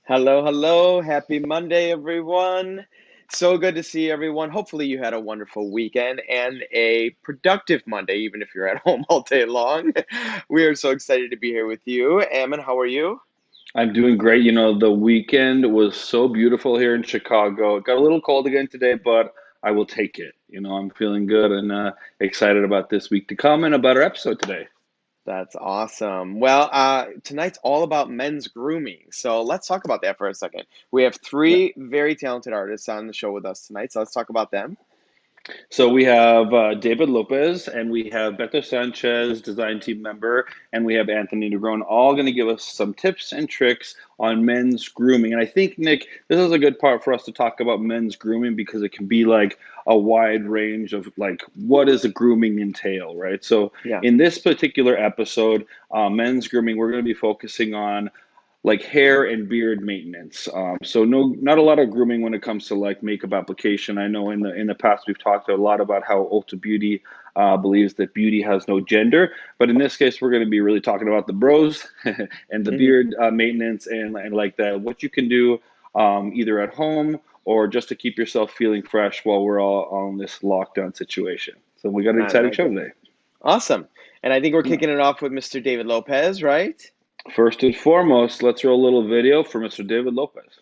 Hello, hello. Happy Monday, everyone. So good to see everyone. Hopefully, you had a wonderful weekend and a productive Monday, even if you're at home all day long. We are so excited to be here with you. Ammon, how are you? I'm doing great. You know, the weekend was so beautiful here in Chicago. It got a little cold again today, but I will take it. You know, I'm feeling good and excited about this week to come and about our episode today. That's awesome. Well, tonight's all about men's grooming. So let's talk about that for a second. We have Yeah. three very talented artists on the show with us tonight. So let's talk about them. So we have David Lopez and we have Beto Sanchez, design team member, and we have Anthony Negron, all going to give us some tips and tricks on men's grooming. And I think, Nick, this is a good part for us to talk about men's grooming because it can be like a wide range of like what does a grooming entail, right? So Yeah. in this particular episode, men's grooming, we're going to be focusing on like hair and beard maintenance. So not a lot of grooming when it comes to like makeup application. I know in the past we've talked a lot about how Ulta Beauty believes that beauty has no gender, but in this case we're going to be really talking about the bros and the Hmm. beard maintenance and like that what you can do either at home or just to keep yourself feeling fresh while we're all on this lockdown situation. So we got an I exciting like show it. today. Awesome. And I think we're Yeah. kicking it off with Mr. David Lopez, right? First and foremost, let's roll a little video for Mr. David Lopez.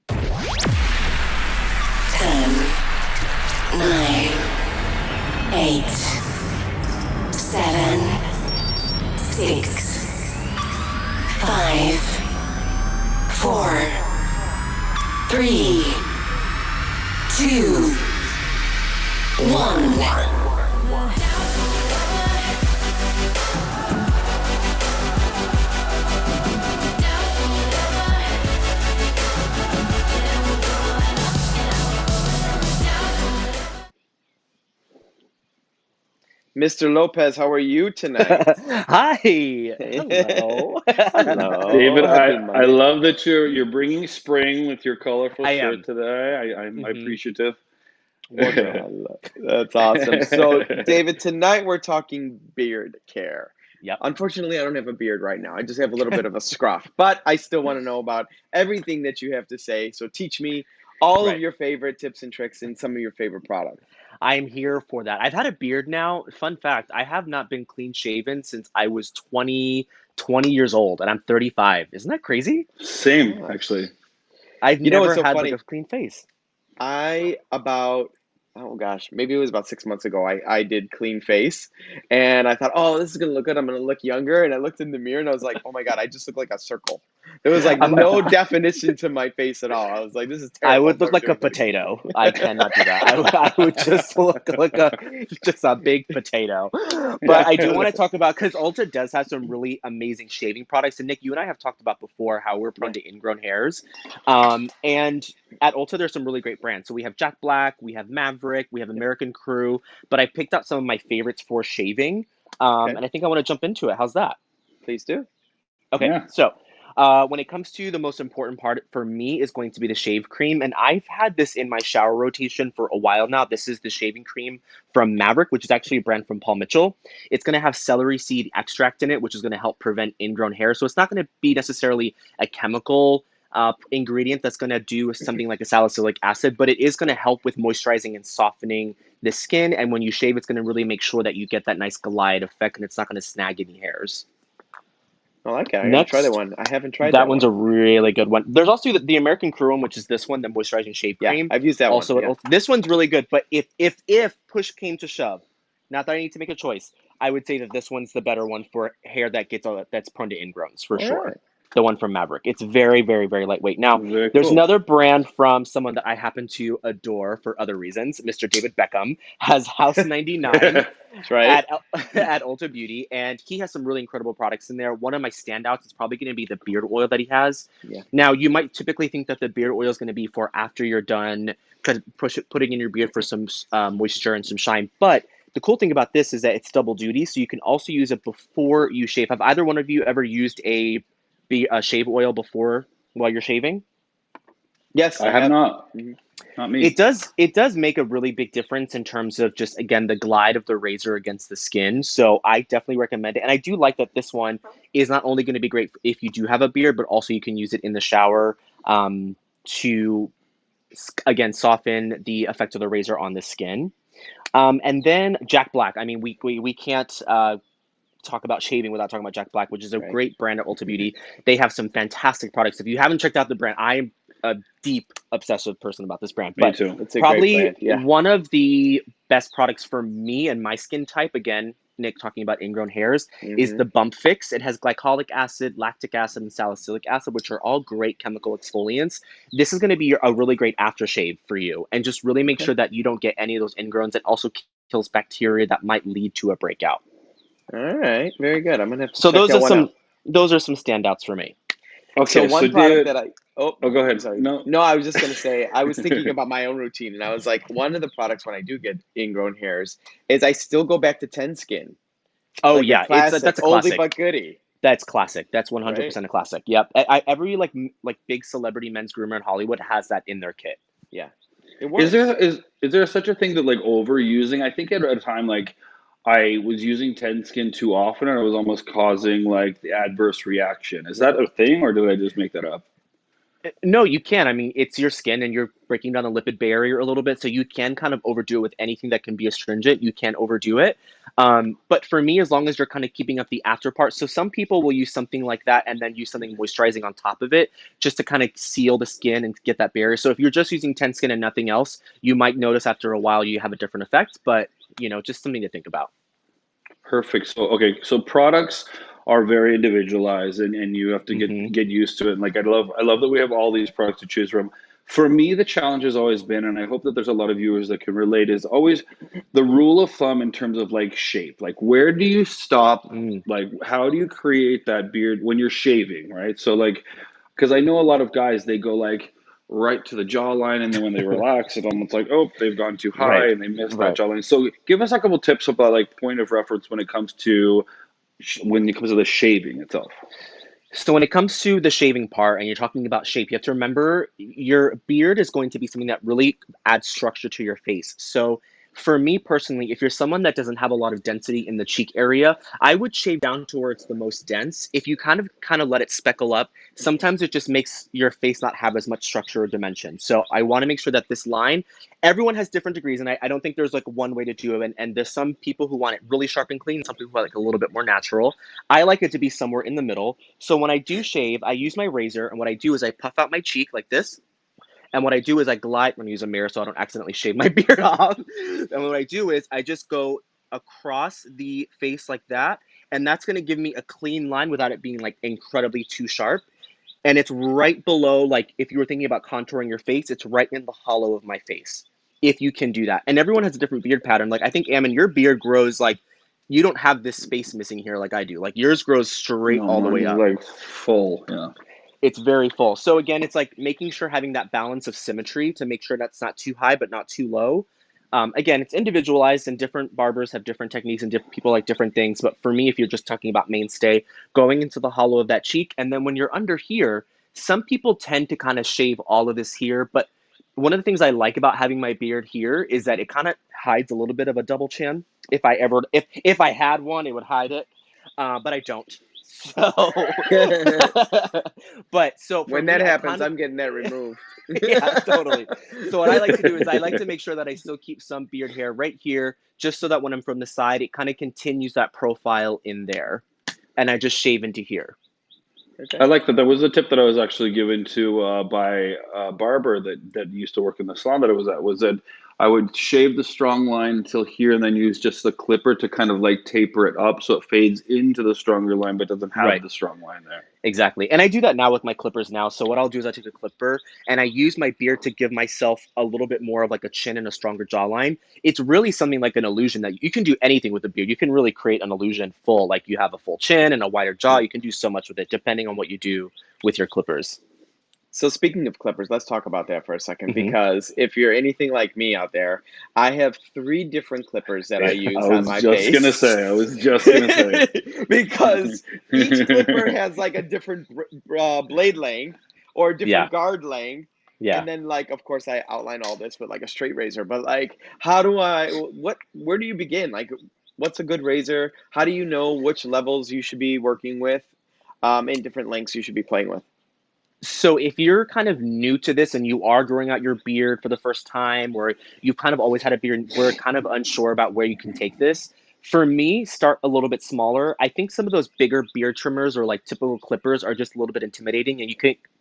10, 9, 8, 7, 6, 5, 4, 3, 2, 1. Mr. Lopez, how are you tonight? Hi. Hello. Hello. David, I, Happy I Monday. love that you're bringing spring with your colorful I shirt am. today. I'm Hmm. appreciative. Wardrobe. That's awesome. So, David, tonight we're talking beard care. Yep. Unfortunately, I don't have a beard right now. I just have a little bit of a scruff, but I still want to know about everything that you have to say. So, teach me all of Right. your favorite tips and tricks and some of your favorite products. I'm here for that. I've had a beard now. Fun fact, I have not been clean shaven since I was 20 years old, and I'm 35. Isn't that crazy? Same, Gosh. actually. I've You know what's never so had like funny? a clean face. Oh gosh, maybe it was about 6 months ago. I did clean face and I thought, oh, this is gonna look good. I'm gonna look younger. And I looked in the mirror and I was like, oh my God, I just look like a circle. There was like I'm, no definition to my face at all. I was like, this is I terrible. would So look like a everybody. potato. I cannot do that. I would just look like a big potato. But I do want to talk about because Ulta does have some really amazing shaving products. And Nick, you and I have talked about before how we're Yeah. prone to ingrown hairs. And at Ulta, there's some really great brands. So we have Jack Black, we have Maverick, we have American Crew. But I picked out some of my favorites for shaving. Okay. And I think I want to jump into it. How's that? Please do. Okay, Yeah. so when it comes to the most important part for me is going to be the shave cream, and I've had this in my shower rotation for a while now. This is the shaving cream from Maverick, which is actually a brand from Paul Mitchell. It's going to have celery seed extract in it, which is going to help prevent ingrown hair. So it's not going to be necessarily a chemical ingredient that's going to do something like a salicylic acid, but it is going to help with moisturizing and softening the skin. And when you shave, it's going to really make sure that you get that nice glide effect, and it's not going to snag any hairs. I like it. I gotta try that Next, one. I haven't tried that that one's one. a really good one. There's also the American Crew one, which is this one, the moisturizing shave Yeah, cream. I've used that one. Also, Yeah. this one's really good. But if push came to shove, not that I need to make a choice, I would say that this one's the better one for hair that gets all that's prone to ingrowns for All sure. right. The one from Maverick. It's very, very, very lightweight. Now, Very there's cool. another brand from someone that I happen to adore for other reasons. Mr. David Beckham has House 99 That's right. at at Ulta Beauty, and he has some really incredible products in there. One of my standouts is probably going to be the beard oil that he has. Yeah. Now, you might typically think that the beard oil is going to be for after you're done putting in your beard for some moisture and some shine, but the cool thing about this is that it's double duty, so you can also use it before you shave. Have either one of you ever used a shave oil before while you're shaving? Yes, I I have have. not. Mhm. Not It me. does make a really big difference in terms of just again the glide of the razor against the skin. So I definitely recommend it. And I do like that this one is not only going to be great if you do have a beard, but also you can use it in the shower to again soften the effect of the razor on the skin. And then Jack Black. I mean, we can't talk about shaving without talking about Jack Black, which is a Right. great brand at Ulta Beauty. They have some fantastic products. If you haven't checked out the brand, I am a deep obsessive person about this brand. Me But too. It's a great probably brand. Yeah. one of the best products for me and my skin type, again, Nick talking about ingrown hairs, is Hmm. the Bump Fix. It has glycolic acid, lactic acid, and salicylic acid, which are all great chemical exfoliants. This is going to be a really great aftershave for you, and just really make Okay. sure that you don't get any of those ingrowns. It also kills bacteria that might lead to a breakout. All right. Very good. I'm gonna have to So check that one out. those are some standouts for me. So Okay, so one product David, that I oh, go I'm ahead. sorry. No. No, I was just gonna say I was thinking about my own routine, and I was like, one of the products when I do get ingrown hairs is I still go back to Ten Skin, Oh like a yeah, classic, that's a oldie classic. but goodie, That's classic. That's right? 100% a classic. Yep. Every like big celebrity men's groomer in Hollywood has that in their kit. Yeah, it Is works. there is there such a thing that like overusing? I think at a time like I was using Ten Skin too often and it was almost causing like the adverse reaction. Is that a thing or did I just make that up? No, you can. I mean, it's your skin and you're breaking down the lipid barrier a little bit. So you can kind of overdo it with anything that can be astringent. You can overdo it. But for me, as long as you're kind of keeping up the after part. So some people will use something like that and then use something moisturizing on top of it just to kind of seal the skin and get that barrier. So if you're just using Ten Skin and nothing else, you might notice after a while you have a different effect. But, just something to think about. Perfect. So okay, so products are very individualized and you have to Hmm. get used to it. And like I love that we have all these products to choose from. For me, the challenge has always been, and I hope that there's a lot of viewers that can relate, is always the rule of thumb in terms of like shape. Like where do you stop? Mm, Like how do you create that beard when you're shaving, right? So like because I know a lot of guys they go like right to the jawline and then when they relax it almost like oh they've gone too high right. and they missed that Right. jawline. So give us a couple tips about like point of reference when it comes to the shaving itself. So when it comes to the shaving part and you're talking about shape, you have to remember your beard is going to be something that really adds structure to your face. So for me personally, if you're someone that doesn't have a lot of density in the cheek area, I would shave down towards the most dense. If you kind of let it speckle up, sometimes it just makes your face not have as much structure or dimension. So I want to make sure that this line, everyone has different degrees, and I don't think there's like one way to do it. And there's some people who want it really sharp and clean, some people who like a little bit more natural. I like it to be somewhere in the middle. So when I do shave, I use my razor, and what I do is I puff out my cheek like this. And what I do is I glide. I'm gonna use a mirror so I don't accidentally shave my beard off. And what I do is I just go across the face like that, and that's gonna give me a clean line without it being like incredibly too sharp. And it's right below, like if you were thinking about contouring your face, it's right in the hollow of my face. If you can do that, and everyone has a different beard pattern. Like I think Ammon, your beard grows like you don't have this space missing here like I do. Like yours grows straight No, all the mine way is up. like full. Yeah. It's very full. So again, it's like making sure having that balance of symmetry to make sure that's not too high but not too low. Again, it's individualized, and different barbers have different techniques, and different people like different things. But for me, if you're just talking about mainstay, going into the hollow of that cheek, and then when you're under here, some people tend to kind of shave all of this here. But one of the things I like about having my beard here is that it kind of hides a little bit of a double chin. If I had one, it would hide it, but I don't. So, but so for When me, that I happens, kind of, I'm getting that removed. yeah, totally. So what I like to do is I like to make sure that I still keep some beard hair right here, just so that when I'm from the side, it kind of continues that profile in there, and I just shave into here. I Okay. like that. That was a tip that I was actually given to by a barber that used to work in the salon that I was at. Was that I would shave the strong line until here and then use just the clipper to kind of like taper it up so it fades into the stronger line but doesn't have Right. the strong line there. Exactly. And I do that now with my clippers now. So what I'll do is I take a clipper and I use my beard to give myself a little bit more of like a chin and a stronger jawline. It's really something like an illusion that you can do anything with a beard. You can really create an illusion full, like you have a full chin and a wider jaw. You can do so much with it depending on what you do with your clippers. So speaking of clippers, let's talk about that for a second, Hmm. because if you're anything like me out there, I have 3 different clippers that I I use on was my just gonna face. say. I was just gonna say. Because each clipper has like a different blade length or a Yeah. different guard length. Yeah. And then, like, of course, I outline all this with like a straight razor. But like, where do you begin? Like, what's a good razor? How do you know which levels you should be working with, and different lengths you should be playing with? So if you're kind of new to this and you are growing out your beard for the first time, or you've kind of always had a beard and we're kind of unsure about where you can take this, for me, start a little bit smaller. I think some of those bigger beard trimmers or like typical clippers are just a little bit intimidating and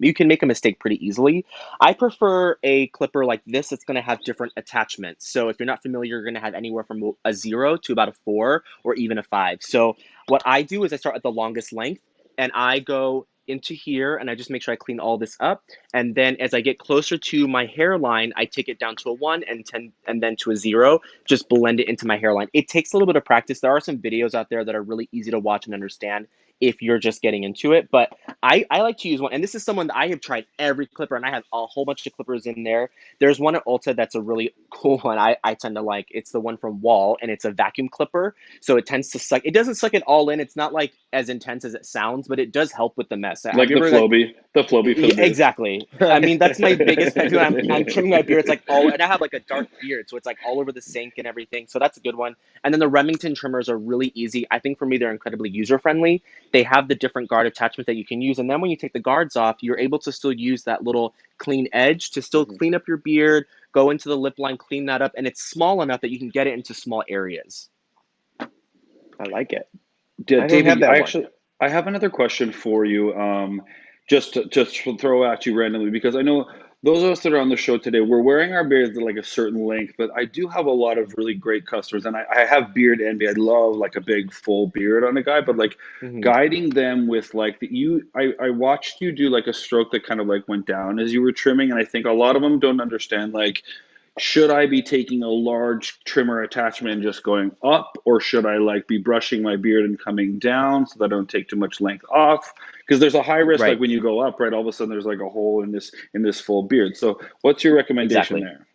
you can make a mistake pretty easily. I prefer a clipper like this. It's going to have different attachments. So if you're not familiar, you're going to have anywhere from a 0 to about a 4 or even a 5. So what I do is I start at the longest length and I go into here and I just make sure I clean all this up. And then as I get closer to my hairline, I take it down to a 1 and 10 and then to a 0, just blend it into my hairline. It takes a little bit of practice. There are some videos out there that are really easy to watch and understand if you're just getting into it. But I like to use one. And this is someone that I have tried every clipper and I have a whole bunch of clippers in there. There's one at Ulta that's a really cool one I tend to like. It's the one from Wall and it's a vacuum clipper. So it tends to suck. It doesn't suck it all in. It's not like as intense as it sounds, but it does help with the mess. Have Like you ever like the Floby for yeah, the beard. exactly. I mean, that's my biggest pet peeve. When I'm trimming my beard. It's like all, and I have like a dark beard, so it's like all over the sink and everything. So that's a good one. And then the Remington trimmers are really easy. I think for me, they're incredibly user friendly. They have the different guard attachments that you can use, and then when you take the guards off, you're able to still use that little clean edge to still Mhm. clean up your beard, go into the lip line, clean that up, and it's small enough that you can get it into small areas. I like it. Yeah, I don't have David, that one. I have another question for you. Just to throw at you randomly because I know those of us that are on the show today, we're wearing our beards at like a certain length, but I do have a lot of really great customers, and I have beard envy. I love like a big full beard on a guy, but like Hmm. guiding them with like I watched you do like a stroke that kind of like went down as you were trimming, and I think a lot of them don't understand like should I be taking a large trimmer attachment and just going up, or should I like be brushing my beard and coming down so that I don't take too much length off? Because there's a high risk, like Right. when you go up, right? All of a sudden, there's like a hole in this full beard. So, what's your recommendation Exactly. there?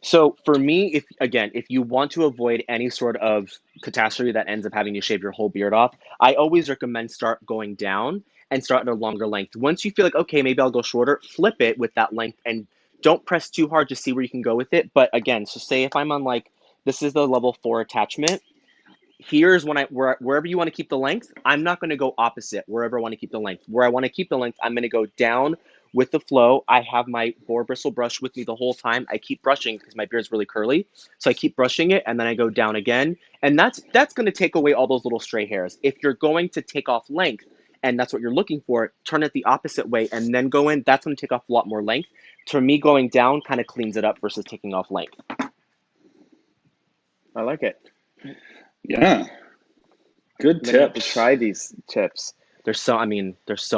So for me, if you want to avoid any sort of catastrophe that ends up having you shave your whole beard off, I always recommend start going down and start at a longer length. Once you feel like, okay, maybe I'll go shorter, flip it with that length and don't press too hard to see where you can go with it. But again, so say if I'm on like this is the level 4 attachment, here's when wherever you want to keep the length, I'm not going to go opposite wherever I want to keep the length. Where I want to keep the length, I'm going to go down with the flow. I have my boar bristle brush with me the whole time. I keep brushing because my beard's really curly. So I keep brushing it and then I go down again. And that's going to take away all those little stray hairs. If you're going to take off length and that's what you're looking for, turn it the opposite way and then go in. That's going to take off a lot more length. To me, going down kind of cleans it up versus taking off length. I like it. Yeah, good I'm gonna have to tips. try these tips. There's so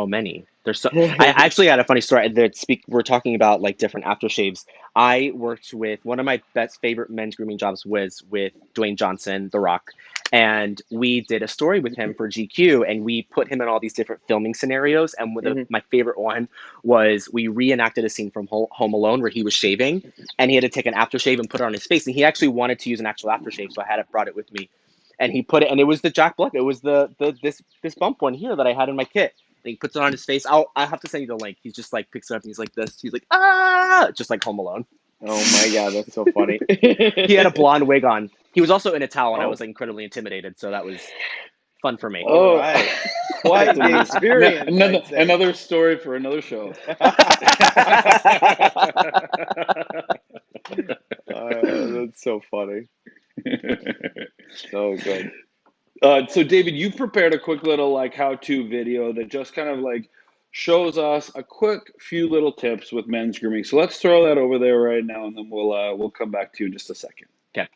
many. I actually had a funny story that we're talking about like different aftershaves. I worked with one of my best favorite men's grooming jobs was with Dwayne Johnson, The Rock. And we did a story with him for GQ and we put him in all these different filming scenarios. And Hmm. my favorite one was we reenacted a scene from Home Alone where he was shaving and he had to take an aftershave and put it on his face. And he actually wanted to use an actual aftershave. So I had it brought it with me and he put it, and it was the Jack Black. It was this bump one here that I had in my kit. And he puts it on his face. I have to send you the link. He's just like picks it up and he's like this. He's like just like Home Alone. Oh my God, that's so funny. He had a blonde wig on. He was also in a towel, and I Oh, was like, incredibly intimidated. So that was fun for me. all Oh, right. Quite that's the amazing. experience, I'd say. Another story for another show. That's so funny. So good. So David, you've prepared a quick little like how-to video that just kind of like shows us a quick few little tips with men's grooming. So let's throw that over there right now, and then we'll come back to you in just a second. Okay.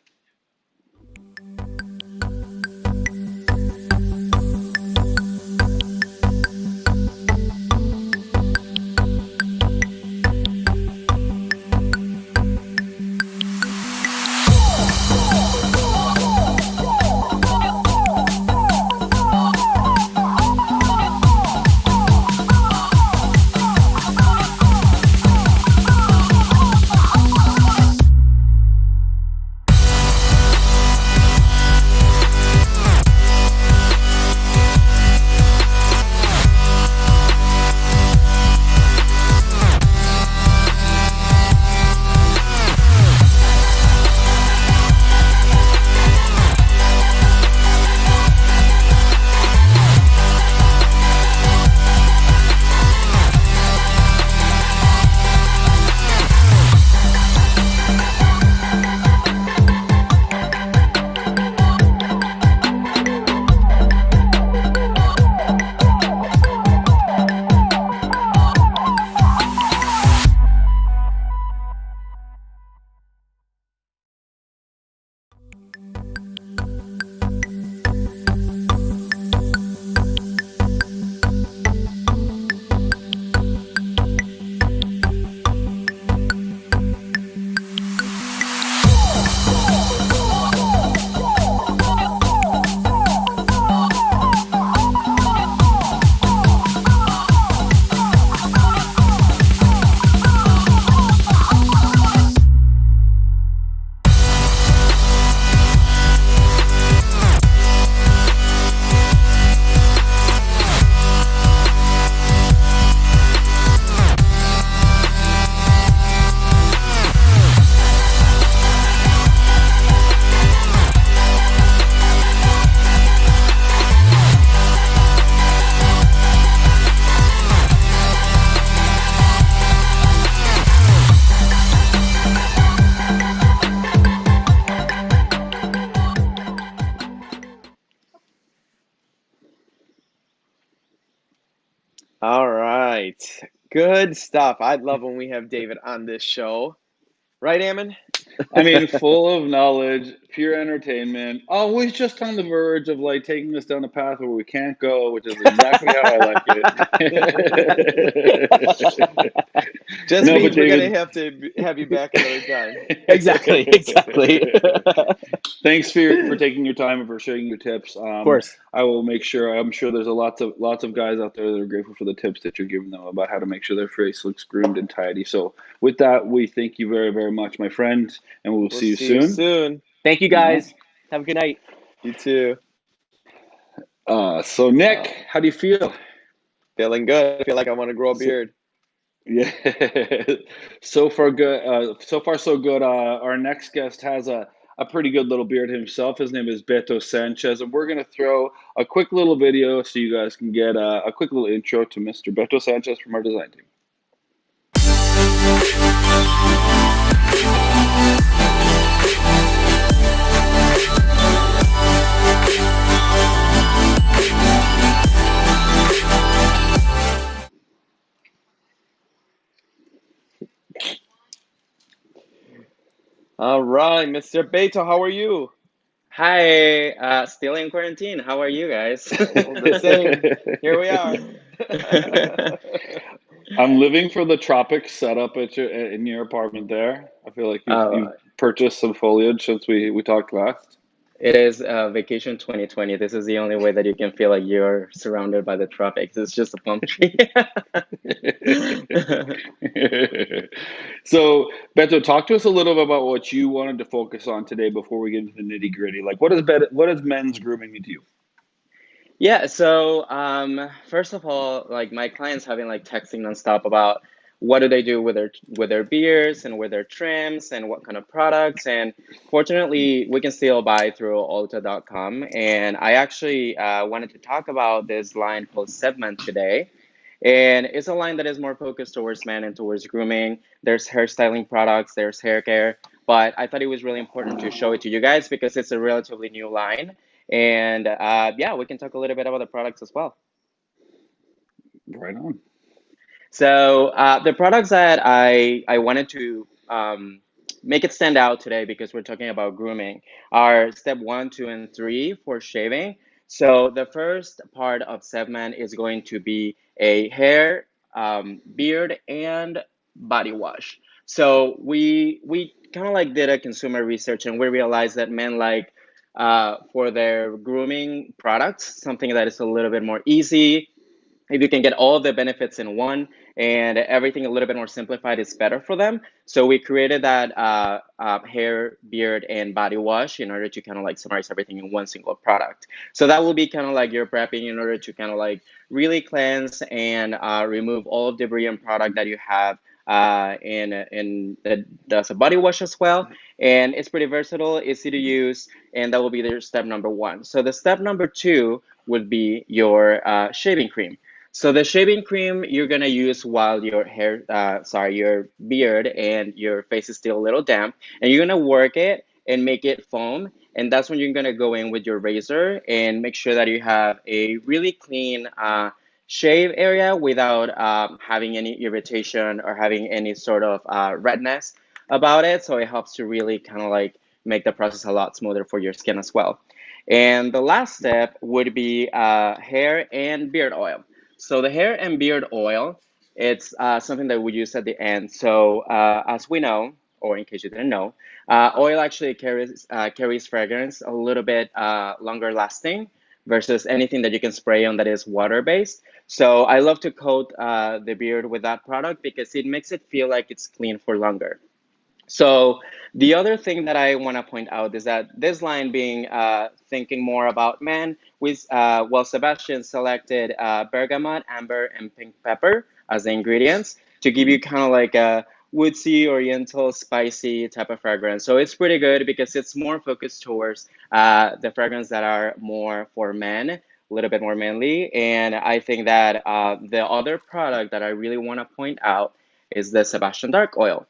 All right. Good stuff. I love when we have David on this show. Right, Ammon? I mean, full of knowledge, pure entertainment, always just on the verge of like taking us down a path where we can't go, which is exactly how I like it. Just No, means but we're gonna David, have to have you back another time. Exactly. thanks for taking your time and for sharing your tips. Of course. I will make sure. I'm sure there's lots of guys out there that are grateful for the tips that you're giving them about how to make sure their face looks groomed and tidy. So with that, we thank you very, very much, my friend, and we'll see you soon. soon. Thank you, guys. Have a good night. You too. So Nick, how do you feel? Feeling good. I feel like I want to grow a beard. Yeah, so far good. So far so good. Our next guest has a pretty good little beard himself. His name is Beto Sanchez, and we're gonna throw a quick little video so you guys can get a quick little intro to Mr. Beto Sanchez from our design team. All right, Mr. Beto, how are you? Hi, still in quarantine. How are you guys? The same. Here we are. I'm living for the tropics setup in your apartment there. I feel like you've purchased some foliage since we talked last. It is vacation 2020. This is the only way that you can feel like you're surrounded by the tropics. It's just a palm tree. So, Beto, talk to us a little bit about what you wanted to focus on today before we get into the nitty gritty. Like, what does men's grooming mean to you? Yeah, so first of all, like my clients have been like texting nonstop about what do they do with their beards and with their trims and what kind of products. And fortunately, we can still buy through Ulta.com. And I actually wanted to talk about this line called Segment today. And it's a line that is more focused towards men and towards grooming. There's hairstyling products, there's hair care, but I thought it was really important to show it to you guys because it's a relatively new line. And yeah, we can talk a little bit about the products as well. Right on. So the products that I wanted to make it stand out today, because we're talking about grooming, are step 1, 2, and 3 for shaving. So the first part of segment is going to be a hair, beard, and body wash. So we kind of like did a consumer research, and we realized that men like for their grooming products something that is a little bit more easy. If you can get all the benefits in one and everything a little bit more simplified, it's better for them. So we created that hair, beard, and body wash in order to kind of like summarize everything in one single product. So that will be kind of like your prepping in order to kind of like really cleanse and remove all of the debris and product that you have in that does a body wash as well. And it's pretty versatile, easy to use, and that will be their step number 1. So the step number 2 would be your shaving cream. So the shaving cream you're gonna use while your your beard and your face is still a little damp, and you're gonna work it and make it foam. And that's when you're gonna go in with your razor and make sure that you have a really clean shave area without having any irritation or having any sort of redness about it. So it helps to really kind of like make the process a lot smoother for your skin as well. And the last step would be hair and beard oil. So the hair and beard oil, it's something that we use at the end. So as we know, or in case you didn't know, oil actually carries fragrance a little bit longer lasting versus anything that you can spray on that is water based. So I love to coat the beard with that product because it makes it feel like it's clean for longer. So the other thing that I want to point out is that this line being thinking more about men, with well, Sebastian selected bergamot, amber, and pink pepper as the ingredients to give you kind of like a woodsy, oriental, spicy type of fragrance. So it's pretty good because it's more focused towards the fragrance that are more for men, a little bit more manly. And I think that the other product that I really want to point out is the Sebastian Dark Oil.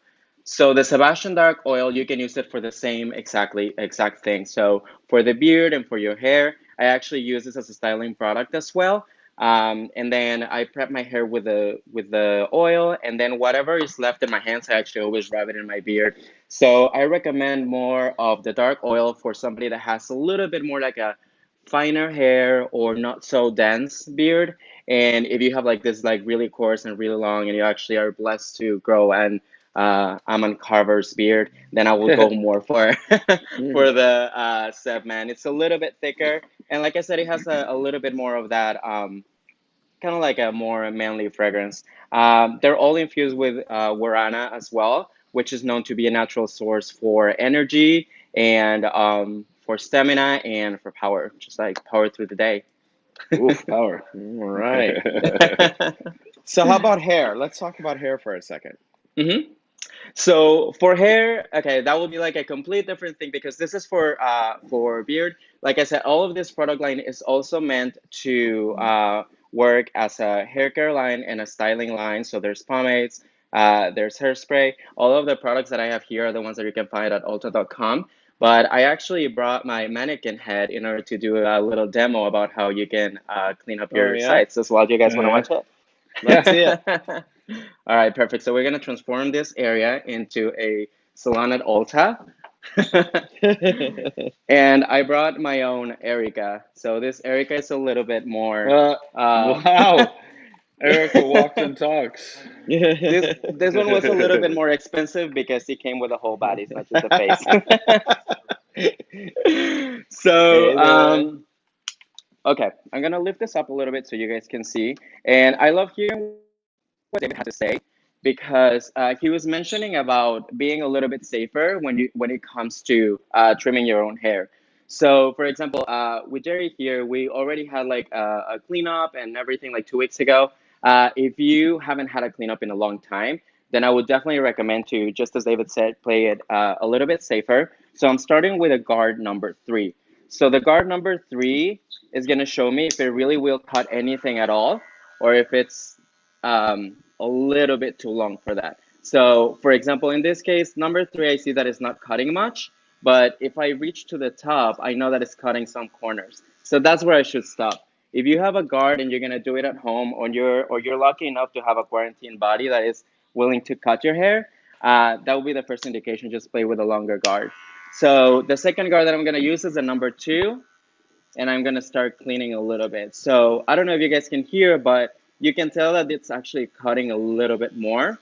So the Sebastian Dark Oil, you can use it for the same exact thing. So for the beard and for your hair, I actually use this as a styling product as well. And then I prep my hair with the oil, and then whatever is left in my hands, I actually always rub it in my beard. So I recommend more of the dark oil for somebody that has a little bit more like a finer hair or not so dense beard. And if you have like this like really coarse and really long, and you actually are blessed to grow and Ammon Carver's beard, then I will go more for for the Seb Man. It's a little bit thicker, and like I said, it has a little bit more of that kind of like a more manly fragrance. They're all infused with guarana as well, which is known to be a natural source for energy and for stamina and for power, just like power through the day. Oof, power. All right. So how about hair? Let's talk about hair for a second. hmm So for hair, okay, that will be like a complete different thing because this is for beard. Like I said, all of this product line is also meant to work as a hair care line and a styling line. So there's pomades, there's hairspray. All of the products that I have here are the ones that you can find at Ulta.com. But I actually brought my mannequin head in order to do a little demo about how you can clean up Oh your yeah, sites as well. Do you guys Oh, want to yeah. watch it? let's see it. All right, perfect. So we're gonna transform this area into a salon at Ulta. And I brought my own Erica. So this Erica is a little bit more Wow. Erica walks and talks. this one was a little bit more expensive because it came with a whole body, it's not just the face. So Hey there. okay, I'm gonna lift this up a little bit so you guys can see. And I love hearing what David had to say because he was mentioning about being a little bit safer when it comes to trimming your own hair. So, for example, with Jerry here, we already had like a cleanup and everything like 2 weeks ago. If you haven't had a cleanup in a long time, then I would definitely recommend to, just as David said, play it a little bit safer. So I'm starting with a guard number 3. So the guard number 3 is going to show me if it really will cut anything at all or if it's a little bit too long for that. So for example, in this case, number 3, I see that it's not cutting much, but if I reach to the top, I know that it's cutting some corners. So that's where I should stop. if you have a guard and you're gonna do it at home, or you're lucky enough to have a quarantine body that is willing to cut your hair, that will be the first indication. Just play with a longer guard. So the second guard that I'm gonna use is a number 2, and I'm gonna start cleaning a little bit. So I don't know if you guys can hear, but you can tell that it's actually cutting a little bit more.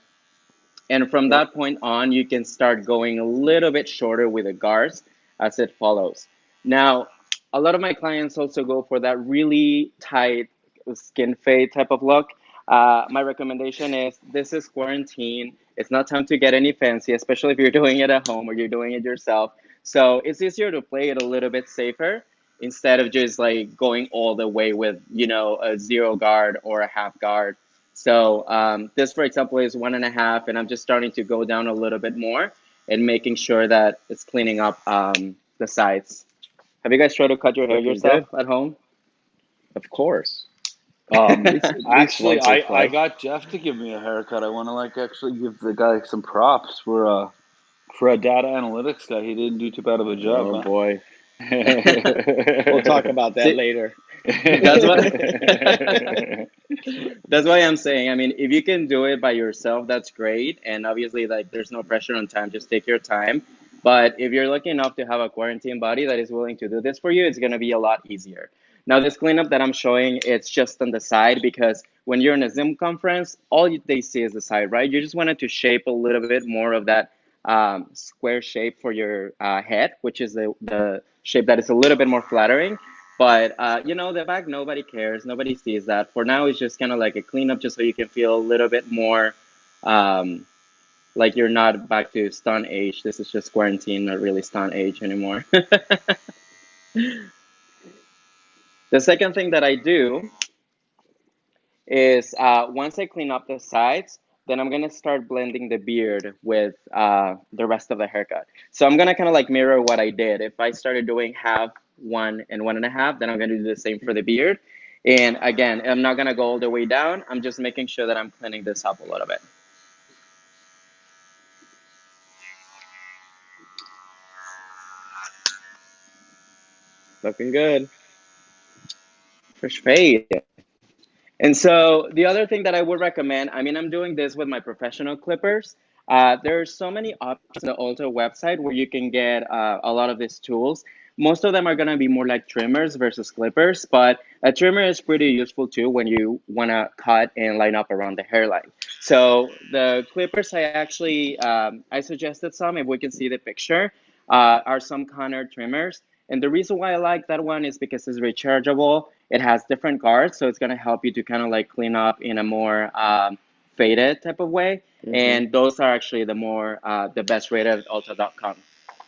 And from Yep. that point on, you can start going a little bit shorter with the guards as it follows. Now, a lot of my clients also go for that really tight skin fade type of look. My recommendation is, this is quarantine. It's not time to get any fancy, especially if you're doing it at home or you're doing it yourself. So it's easier to play it a little bit safer instead of just like going all the way with, a 0 guard or a half guard. So this, for example, is 1.5, and I'm just starting to go down a little bit more and making sure that it's cleaning up the sides. Have you guys tried to cut your hair Looking yourself good. at home? Of course. At least Actually, once or I twice. got Jeff to give me a haircut. I want to like actually give the guy some props for a data analytics guy. He didn't do too bad of a job, Oh huh? boy. We'll talk about that See, later. that's what that's why I'm saying. I mean, if you can do it by yourself, that's great. And obviously, like, there's no pressure on time. Just take your time. But if you're lucky enough to have a quarantine body that is willing to do this for you, it's gonna be a lot easier. Now, this cleanup that I'm showing, it's just on the side, because when you're in a Zoom conference, they see is the side, right? You just wanted to shape a little bit more of that square shape for your head, which is the shape that is a little bit more flattering. But the back, nobody cares. Nobody sees that. For now, it's just kind of like a cleanup, just so you can feel a little bit more um, like you're not back to stun age. This is just quarantine, not really stun age anymore. The second thing that I do is, once I clean up the sides, then I'm gonna start blending the beard with the rest of the haircut. So I'm gonna kind of like mirror what I did. If I started doing half, 1 and 1.5, then I'm gonna do the same for the beard. And again, I'm not gonna go all the way down. I'm just making sure that I'm cleaning this up a little bit. Looking good. Fresh fade. And so the other thing that I would recommend, I mean, I'm doing this with my professional clippers. There are so many options on the Ulta website where you can get a lot of these tools. Most of them are going to be more like trimmers versus clippers, but a trimmer is pretty useful too when you want to cut and line up around the hairline. So the clippers, I suggested some, if we can see the picture, are some Conner trimmers. And the reason why I like that one is because it's rechargeable. It has different guards, so it's going to help you to kind of like clean up in a more faded type of way. Hmm. And those are actually the best rated at Ulta.com.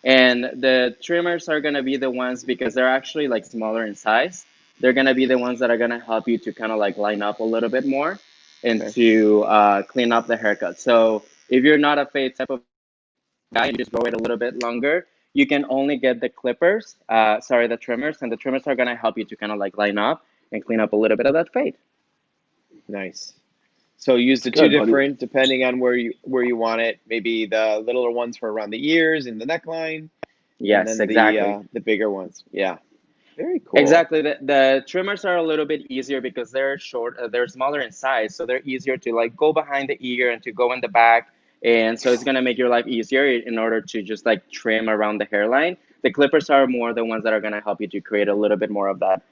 And the trimmers are going to be the ones, because they're actually like smaller in size. They're going to be the ones that are going to help you to kind of like line up a little bit more and Okay. to clean up the haircut. So if you're not a fade type of guy, you just grow it a little bit longer, you can only get the trimmers, and the trimmers are gonna help you to kind of like line up and clean up a little bit of that fade. Nice. So use It's the two good, buddy. different depending on where you want it. Maybe the littler ones for around the ears and the neckline, and Yes, then exactly. the bigger ones. Yeah. Very cool. Exactly. The trimmers are a little bit easier because they're smaller in size, so they're easier to like go behind the ear and to go in the back. And so it's gonna make your life easier in order to just like trim around the hairline. The clippers are more the ones that are gonna help you to create a little bit more of that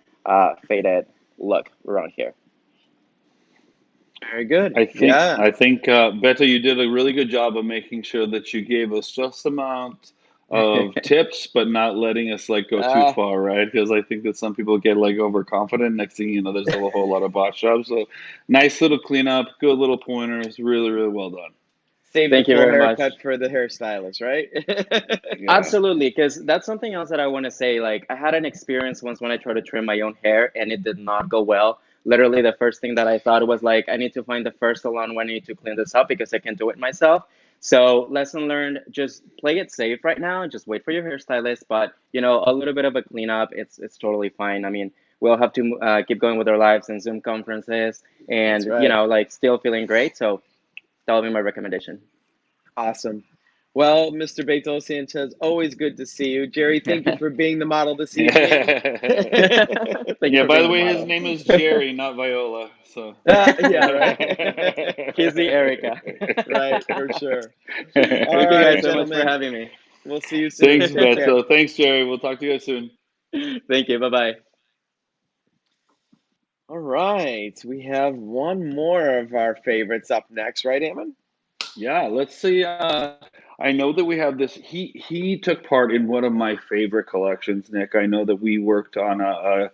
faded look around here. Very good. I think Yeah. I think Beto, you did a really good job of making sure that you gave us just amount of tips, but not letting us like go too uh, far, right? Because I think that some people get like overconfident. Next thing you know, there's a whole lot of bot jobs. So nice little cleanup, good little pointers, really, really well done. save the Thank you full very much. haircut for the hairstylist, right? Yeah. Absolutely, because that's something else that I want to say. Like, I had an experience once when I tried to trim my own hair, and it did not go well. Literally, the first thing that I thought was like, I need to find the first salon where I need to clean this up because I can do it myself. So, lesson learned: just play it safe right now. Just wait for your hairstylist, but a little bit of a cleanup, it's totally fine. I mean, we'll have to keep going with our lives and Zoom conferences, That's and right. like still feeling great. So, that would be my recommendation. Awesome. Well, Mr. Beto Sanchez, always good to see you. Jerry, thank you for being the model this evening. Thank you Yeah, for by being the the way, his model. name is Jerry, not Viola. So. Yeah, right. He's the Erica. Right, for sure. All Thank you right, guys so much for gentlemen. having me. We'll see you soon. Thanks, Take care. Beto. Thanks, Jerry. We'll talk to you guys soon. Thank you. Bye bye. All right, we have one more of our favorites up next, right, Ammon? Yeah, let's see. I know that we have this. He took part in one of my favorite collections, Nick. I know that we worked on a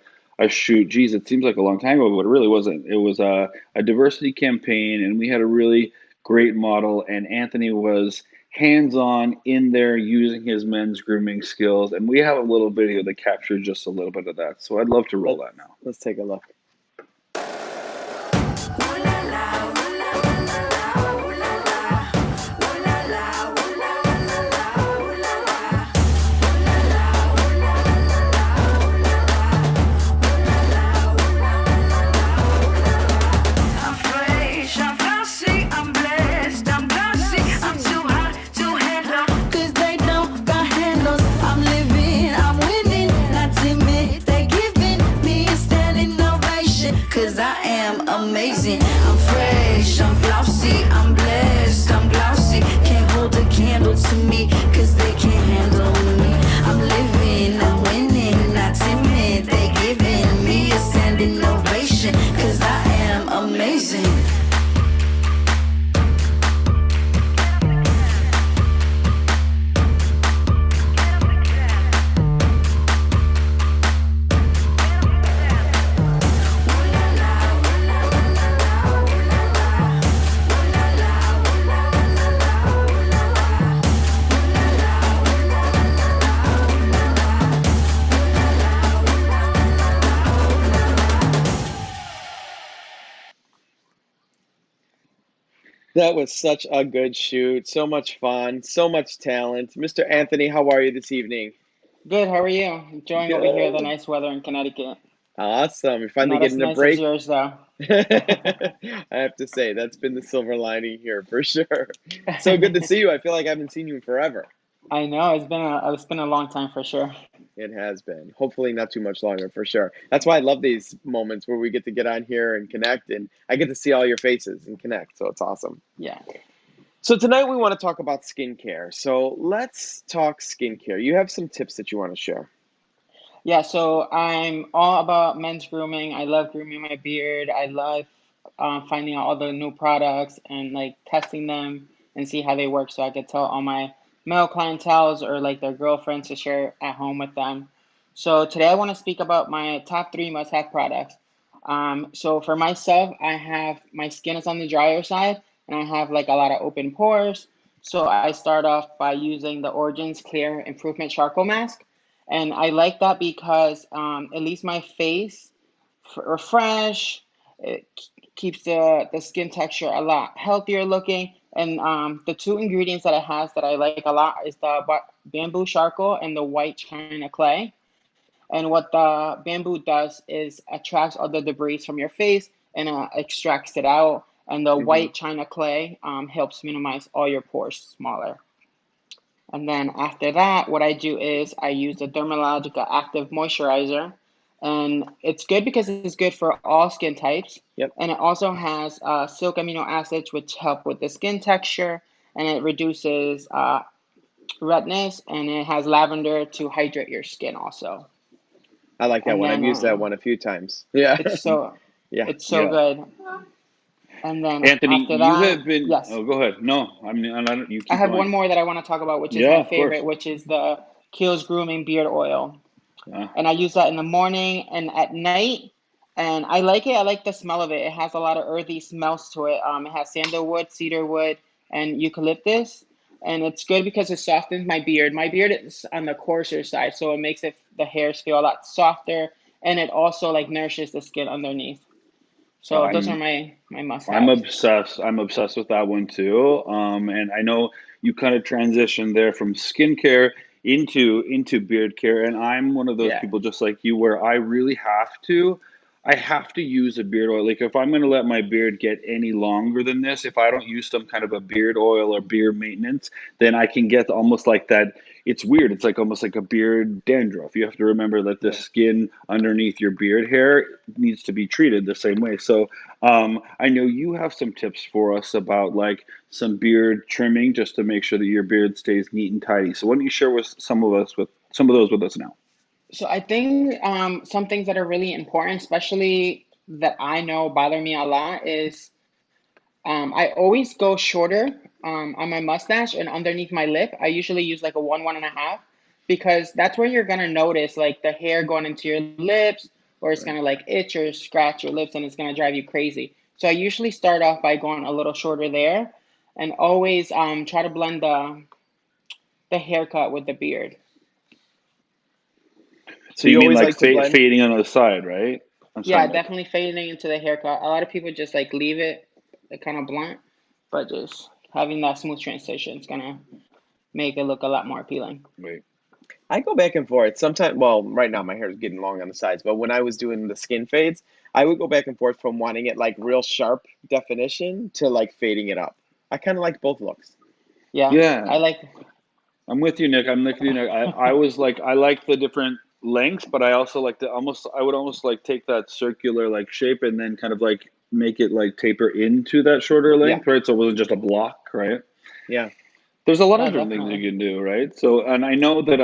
shoot. Geez, it seems like a long time ago, but it really wasn't. It was a diversity campaign, and we had a really great model. And Anthony was hands-on in there using his men's grooming skills. And we have a little video that captured just a little bit of that. So I'd love to roll that now. Let's take a look. Amazing. I'm fresh, I'm flossy, I'm blessed, I'm glossy. Can't hold a candle to me, cause they can't handle me. I'm living, I'm winning, not timid. They giving me a standing ovation, cause I am amazing. That was such a good shoot. So much fun, so much talent. Mr. Anthony, how are you this evening? Good, how are you? Enjoying over here the Good. nice weather in Connecticut. Awesome. You're finally Not as getting a nice as break. yours, though. I have to say, that's been the silver lining here for sure. So good to see you. I feel like I haven't seen you in forever. I know it's been a long time for sure. It has been. Hopefully, not too much longer for sure. That's why I love these moments where we get to get on here and connect, and I get to see all your faces and connect. So it's awesome. Yeah. So tonight we want to talk about skincare. So let's talk skincare. You have some tips that you want to share. Yeah, so I'm all about men's grooming. I love grooming my beard. I love finding out all the new products and like testing them and see how they work so I could tell all my male clientels or like their girlfriends to share at home with them. So today I want to speak about my top three must-have products. So for myself, I have my skin is on the drier side and I have like a lot of open pores. So I start off by using the Origins Clear Improvement Charcoal Mask. And I like that because it leaves my face fresh. It keeps the skin texture a lot healthier looking. And the two ingredients that it has that I like a lot is the bamboo charcoal and the white china clay. And what the bamboo does is attracts all the debris from your face and extracts it out. And the Hmm. white china clay helps minimize all your pores smaller. And then after that, what I do is I use the Dermalogica Active Moisturizer. And it's good because it's good for all skin types. Yep. And it also has silk amino acids, which help with the skin texture. And it reduces redness. And it has lavender to hydrate your skin also. I like that And one. I've then used that one a few times. Yeah. it's so Yeah. it's so good. And then Anthony, after you that, have been. yes, Oh, go ahead. No, I mean, you I keep have one going. more that I want to talk about, which is Yeah, my of course. favorite, which is the Kiehl's Grooming Beard Oil. Yeah. And I use that in the morning and at night. And I like it. I like the smell of it. It has a lot of earthy smells to it. It has sandalwood, cedarwood, and eucalyptus. And it's good because it softens my beard. My beard is on the coarser side, so it makes the hairs feel a lot softer. And it also like nourishes the skin underneath. So those are I'm my I'm must-haves. obsessed. I'm obsessed with that one too. And I know you kind of transitioned there from skincare into beard care, and I'm one of those Yeah. people just like you where I really have to. I have to use a beard oil. Like if I'm going to let my beard get any longer than this, if I don't use some kind of a beard oil or beard maintenance, then I can get almost like that. It's weird. It's like almost like a beard dandruff. You have to remember that the Yeah. skin underneath your beard hair needs to be treated the same way. So I know you have some tips for us about like some beard trimming just to make sure that your beard stays neat and tidy. So why don't you share with some of those with us now? So I think some things that are really important, especially that I know bother me a lot, is I always go shorter on my mustache and underneath my lip. I usually use like a one and a half, because that's where you're gonna notice like the hair going into your lips, or it's Right. gonna like itch or scratch your lips and it's gonna drive you crazy. So I usually start off by going a little shorter there, and always try to blend the haircut with the beard. So So you you mean always like like to blend? fading on the side, right? I'm sorry, Yeah, Nick. definitely fading into the haircut. A lot of people just like leave it kind of blunt, but just having that smooth transition is gonna make it look a lot more appealing. Wait. I go back and forth. Sometimes, well, right now my hair is getting long on the sides, but when I was doing the skin fades, I would go back and forth from wanting it like real sharp definition to like fading it up. I kind of like both looks. Yeah, Yeah, I like. I'm with you, Nick. I'm with you, Nick. I was like, I like the different lengths, but I also like the almost, I would almost like take that circular like shape and then kind of like make it like taper into that shorter Yeah, length, right? So it wasn't just a block, right? yeah. There's a lot of Yeah, different things you definitely. can do, right? So, and I know that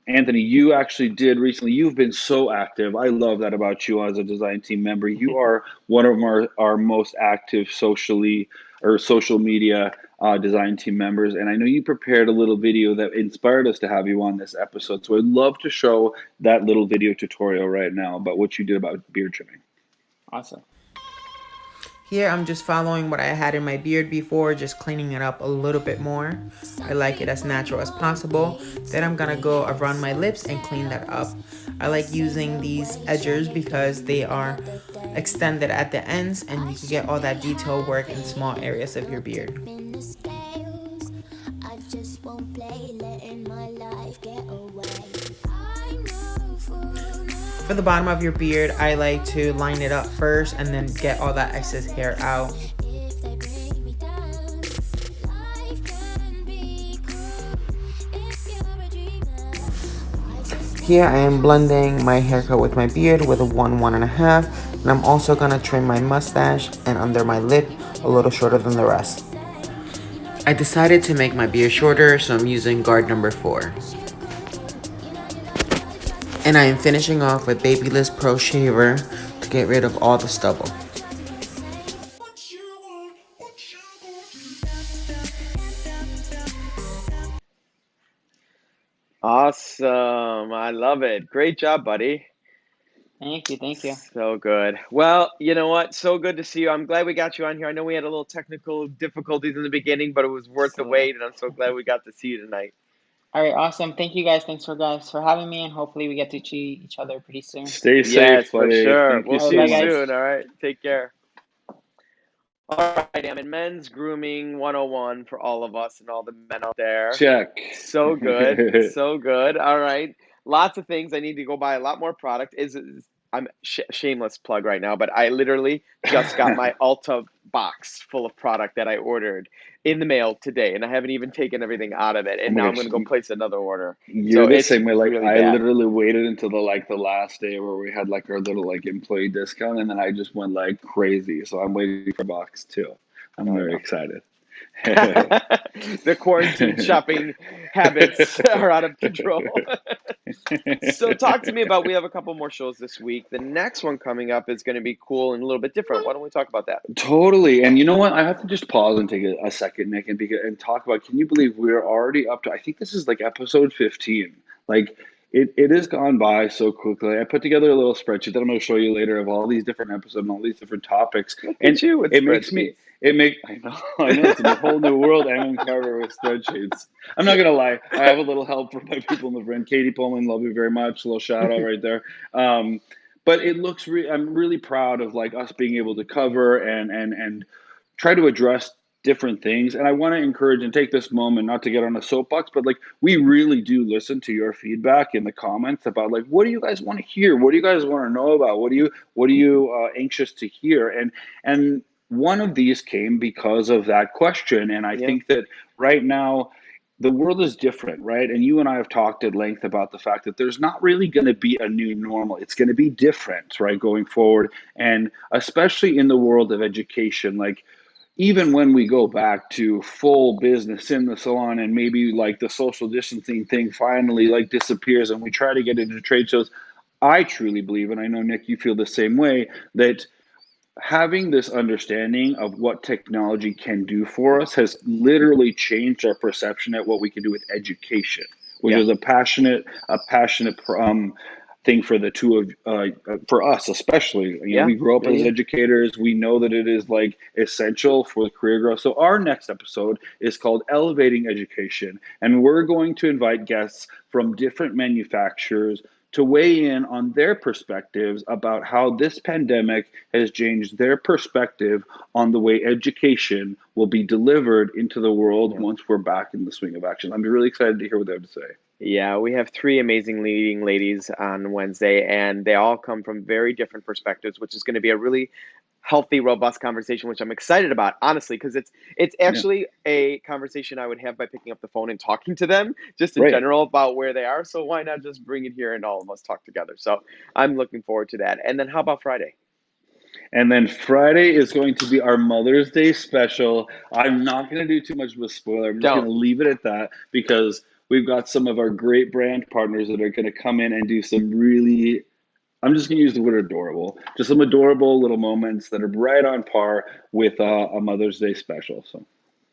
Anthony, you actually did recently. You've been so active. I love that about you as a design team member. You are one of our most active socially or social media design team members, and I know you prepared a little video that inspired us to have you on this episode. So I'd love to show that little video tutorial right now about what you did about beard trimming. Awesome. Here I'm just following what I had in my beard before, just cleaning it up a little bit more. I like it as natural as possible. Then I'm gonna go around my lips and clean that up. I like using these edgers because they are extended at the ends and you can get all that detail work in small areas of your beard. For the bottom of your beard, I like to line it up first and then get all that excess hair out. Here I am blending my haircut with my beard with a one and a half, and I'm also gonna trim my mustache and under my lip a little shorter than the rest. I decided to make my beard shorter, so I'm using guard number 4. And I am finishing off with Babyliss Pro Shaver to get rid of all the stubble. Awesome. I love it. Great job, buddy. Thank you. Thank you. So good. Well, you know what? So good to see you. I'm glad we got you on here. I know we had a little technical difficulties in the beginning, but it was worth the So, wait, and I'm so glad we got to see you tonight. all right, awesome. Thank you guys. Thanks for having me, and hopefully we get to see each other pretty soon. Stay Yes, safe, for buddy. sure. Thank you We'll All right, see so you bye, much. guys. soon. All right. Take care. All right, I'm in men's grooming 101 for all of us and all the men out there. Check. So good. So good. All right. Lots of things. I need to go buy a lot more product. I'm shameless plug right now, but I literally just got my Ulta box full of product that I ordered in the mail today, and I haven't even taken everything out of it. Oh And my now I'm gosh, going to go place another order. you're So the it's same way. Like really I bad. literally waited until the last day where we had like our little like employee discount, and then I just went like crazy. So I'm waiting for box two. I'm Oh, I very know. excited. The quarantine shopping habits are out of control. So talk to me about, we have a couple more shows this week. The next one coming up is going to be cool and a little bit different. Why don't we talk about that? Totally. And you know what? I have to just pause and take a second, Nick, and talk about, can you believe we're already up to, I think this is like episode 15. Like it has gone by so quickly. I put together a little spreadsheet that I'm going to show you later of all these different episodes and all these different topics. Look And at you with it makes me, spreadsheets. I know it's a whole new world, Ammon Carver with spreadsheets. I'm not going to lie. I have a little help from my people in the friend. Katie Pullman, love you very much. A little shout out right there. But it I'm really proud of like us being able to cover and try to address different things. And I want to encourage and take this moment not to get on a soapbox, but like we really do listen to your feedback in the comments about like what do you guys want to hear? What do you guys want to know about? What are you anxious to hear? And one of these came because of that question. And I Yeah. think that right now the world is different, right? And you and I have talked at length about the fact that there's not really going to be a new normal. It's going to be different, right, going forward. And especially in the world of education, like even when we go back to full business in the salon and maybe like the social distancing thing finally like disappears and we try to get into trade shows, I truly believe, and I know Nick, you feel the same way, that having this understanding of what technology can do for us has literally changed our perception at what we can do with education, which Yeah. is a passionate thing for the two of for us especially. You know, Yeah. we grow up Yeah. as Yeah. educators. We know that it is like essential for career growth. So our next episode is called Elevating Education, and we're going to invite guests from different manufacturers to weigh in on their perspectives about how this pandemic has changed their perspective on the way education will be delivered into the world Yeah. once we're back in the swing of action. I'm really excited to hear what they have to say. Yeah, we have three amazing leading ladies on Wednesday, and they all come from very different perspectives, which is going to be a really healthy, robust conversation, which I'm excited about, honestly, because it's Yeah, actually a conversation I would have by picking up the phone and talking to them, just in right. general about where they are. So why not just bring it here and all of us talk together? So I'm looking forward to that. And then how about Friday? And then Friday is going to be our Mother's Day special. I'm not going to do too much of a spoiler. I'm just going Don't. to leave it at that because we've got some of our great brand partners that are going to come in and do some really, I'm just going to use the word adorable, just some adorable little moments that are right on par with a Mother's Day special. So,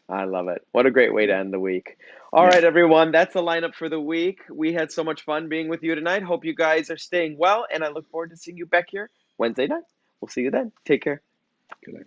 I love it. What a great way to yeah. end the week. All Yeah. right, everyone. That's the lineup for the week. We had so much fun being with you tonight. Hope you guys are staying well, and I look forward to seeing you back here Wednesday night. We'll see you then. Take care. Good night.